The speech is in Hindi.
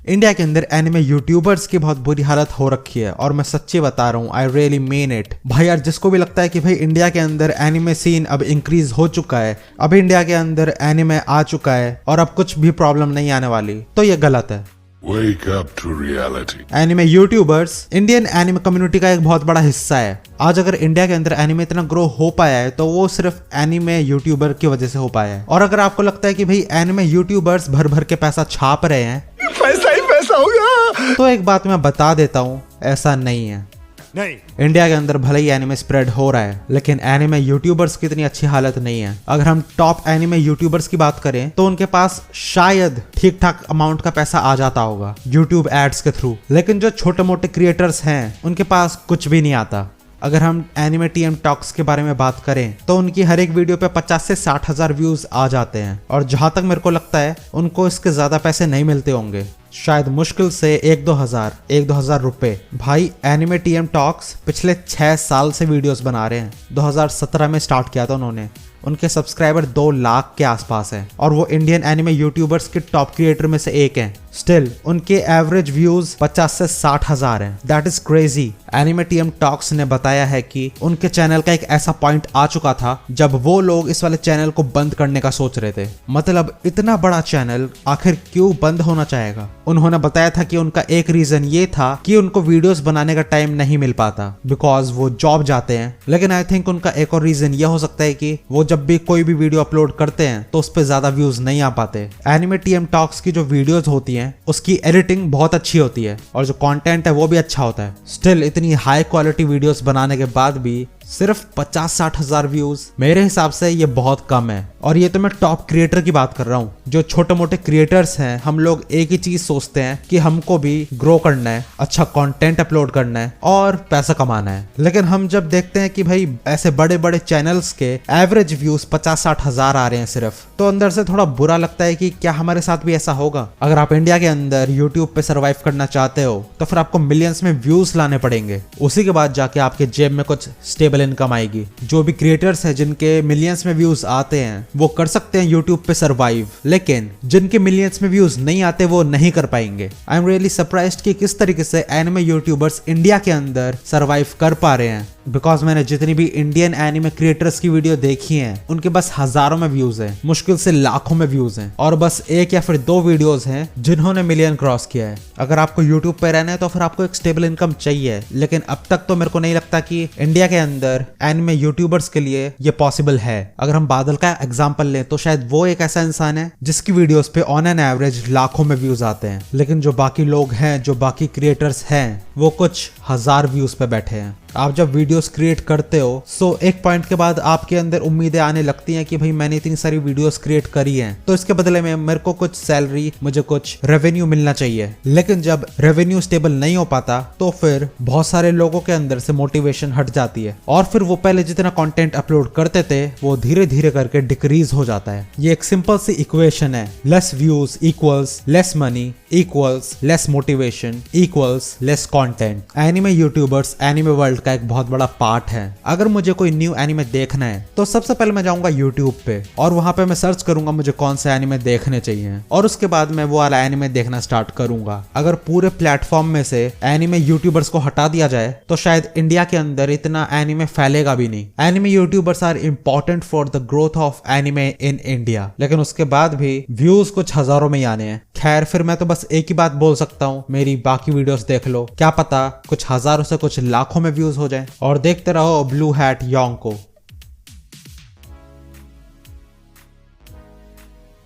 इंडिया के अंदर एनिमे यूट्यूबर्स की बहुत बुरी हालत हो रखी है और मैं सच्ची बता रहा हूँ, आई रियली मीन इट। भाई यार, जिसको भी लगता है कि भाई इंडिया के अंदर एनिमे सीन अब इंक्रीज हो चुका है, अब इंडिया के अंदर एनिमे आ चुका है और अब कुछ भी प्रॉब्लम नहीं आने वाली, तो ये गलत है। Wake up to reality. Anime YouTubers Indian anime community का एक बहुत बड़ा हिस्सा है। आज अगर इंडिया के अंदर एनिमे इतना ग्रो हो पाया है तो वो सिर्फ एनिमे यूट्यूबर की वजह से हो पाया है। और अगर आपको लगता है कि भाई एनिमे यूट्यूबर्स भर भर के पैसा छाप रहे हैं, पैसा ही पैसा होगा, तो एक बात मैं बता देता हूँ, ऐसा नहीं है। नहीं। इंडिया के अंदर भले ही एनिमे स्प्रेड हो रहा है, लेकिन एनिमे यूट्यूबर्स की इतनी अच्छी हालत नहीं है। अगर हम टॉप एनिमे यूट्यूबर्स की बात करें तो उनके पास शायद ठीक ठाक अमाउंट का पैसा आ जाता होगा यूट्यूब एड्स के थ्रू, लेकिन जो छोटे मोटे क्रिएटर्स हैं उनके पास कुछ भी नहीं आता। अगर हम एनिमे टीएम टॉक्स के बारे में बात करें तो उनकी हर एक वीडियो पे 50 से 60 हजार व्यूज आ जाते हैं, और जहां तक मेरे को लगता है उनको इसके ज्यादा पैसे नहीं मिलते होंगे, शायद मुश्किल से 1-2 हजार रुपए। भाई एनिमे टीएम टॉक्स पिछले 6 साल से वीडियोस बना रहे हैं। 2017 में स्टार्ट किया था उन्होंने। उनके सब्सक्राइबर 2 लाख के आसपास हैं और वो इंडियन एनिमे यूट्यूबर्स के टॉप क्रिएटर में से एक हैं। स्टिल उनके एवरेज व्यूज 50 से 60 हजार हैं। That is crazy. Anime TM talks ने बताया है कि उनके चैनल का एक ऐसा पॉइंट आ चुका था जब वो लोग इस वाले चैनल को बंद करने का सोच रहे थे। मतलब इतना बड़ा चैनल आखिर क्यों बंद होना चाहेगा? उन्होंने बताया था कि उनका एक रीजन ये था कि उनको वीडियोस बनाने का टाइम नहीं मिल पाता बिकॉज वो जॉब जाते हैं। लेकिन आई थिंक उनका एक और रीजन ये हो सकता है कि वो जब भी कोई भी वीडियो अपलोड करते हैं तो उस पर ज्यादा व्यूज नहीं आ पाते। एनिमे टीएम टॉक्स की जो वीडियोस होती हैं उसकी एडिटिंग बहुत अच्छी होती है और जो कंटेंट है वो भी अच्छा होता है। स्टिल इतनी हाई क्वालिटी वीडियोस बनाने के बाद भी सिर्फ 50-60 हजार व्यूज, मेरे हिसाब से ये बहुत कम है। और ये तो मैं टॉप क्रिएटर की बात कर रहा हूँ। जो छोटे मोटे क्रिएटर्स हैं, हम लोग एक ही चीज सोचते हैं कि हमको भी ग्रो करना है, अच्छा कंटेंट अपलोड करना है और पैसा कमाना है। लेकिन हम जब देखते हैं कि भाई ऐसे बड़े बड़े चैनल्स के एवरेज व्यूज 50-60 हजार आ रहे हैं सिर्फ, तो अंदर से थोड़ा बुरा लगता है कि क्या हमारे साथ भी ऐसा होगा? अगर आप इंडिया के अंदर यूट्यूब पे सर्वाइव करना चाहते हो तो फिर आपको मिलियंस में व्यूज लाने पड़ेंगे, उसी के बाद जाके आपके जेब में कुछ स्टेबल इनकम आएगी। जो भी क्रिएटर्स हैं जिनके मिलियंस में व्यूज आते हैं वो कर सकते हैं यूट्यूब पे सरवाइव, लेकिन जिनके मिलियंस में व्यूज नहीं आते वो नहीं कर पाएंगे। आई एम रियली सरप्राइज्ड कि किस तरीके से एनिमे यूट्यूबर्स इंडिया के अंदर सरवाइव कर पा रहे हैं, बिकॉज मैंने जितनी भी इंडियन एनिमे क्रिएटर्स की वीडियो देखी हैं उनके बस हजारों में व्यूज हैं, मुश्किल से लाखों में व्यूज हैं, और बस 1 या फिर 2 वीडियोस हैं जिन्होंने मिलियन क्रॉस किया है। अगर आपको यूट्यूब पे रहना है तो फिर आपको एक स्टेबल इनकम चाहिए, लेकिन अब तक तो मेरे को नहीं लगता कि इंडिया के अंदर एनिमे यूट्यूबर्स के लिए ये पॉसिबल है। अगर हम बादल का एग्जांपल लें तो शायद वो एक ऐसा इंसान है जिसकी वीडियोस पे ऑन एन एवरेज लाखों में व्यूज आते हैं, लेकिन जो बाकी लोग हैं, जो बाकी क्रिएटर्स हैं, वो कुछ हजार व्यूज पे बैठे हैं। आप जब वीडियोस क्रिएट करते हो सो एक पॉइंट के बाद आपके अंदर उम्मीदें आने लगती हैं कि भाई मैंने इतनी सारी वीडियोस क्रिएट करी हैं तो इसके बदले में मेरे को कुछ सैलरी, मुझे कुछ रेवेन्यू मिलना चाहिए। लेकिन जब रेवेन्यू स्टेबल नहीं हो पाता तो फिर बहुत सारे लोगों के अंदर से मोटिवेशन हट जाती है और फिर वो पहले जितना कंटेंट अपलोड करते थे वो धीरे धीरे करके डिक्रीज हो जाता है। ये एक सिंपल सी इक्वेशन है, less views equals less money equals less motivation equals less content. Anime YouTubers anime world का एक बहुत बड़ा पार्ट है। अगर मुझे कोई न्यू एनिमे देखना है तो सबसे पहले मैं जाऊंगा यूट्यूब पे और वहां पे मैं सर्च करूंगा मुझे कौन से एनिमे देखने चाहिए, और उसके बाद मैं वो वाला एनिमे देखना स्टार्ट करूंगा। अगर पूरे प्लेटफॉर्म में से एनिमे यूट्यूबर्स को हटा दिया जाए तो शायद इंडिया के अंदर इतना एनिमे फैलेगा भी नहीं। Anime YouTubers are important for the growth of anime in India, लेकिन उसके बाद भी व्यूज कुछ हजारों में ही आने हैं। खैर, फिर मैं तो बस एक ही बात बोल सकता हूँ, मेरी बाकी वीडियोस देख लो, क्या पता कुछ हजारों से कुछ लाखों में व्यूज हो जाए। और देखते रहो ब्लू हैट योंग को।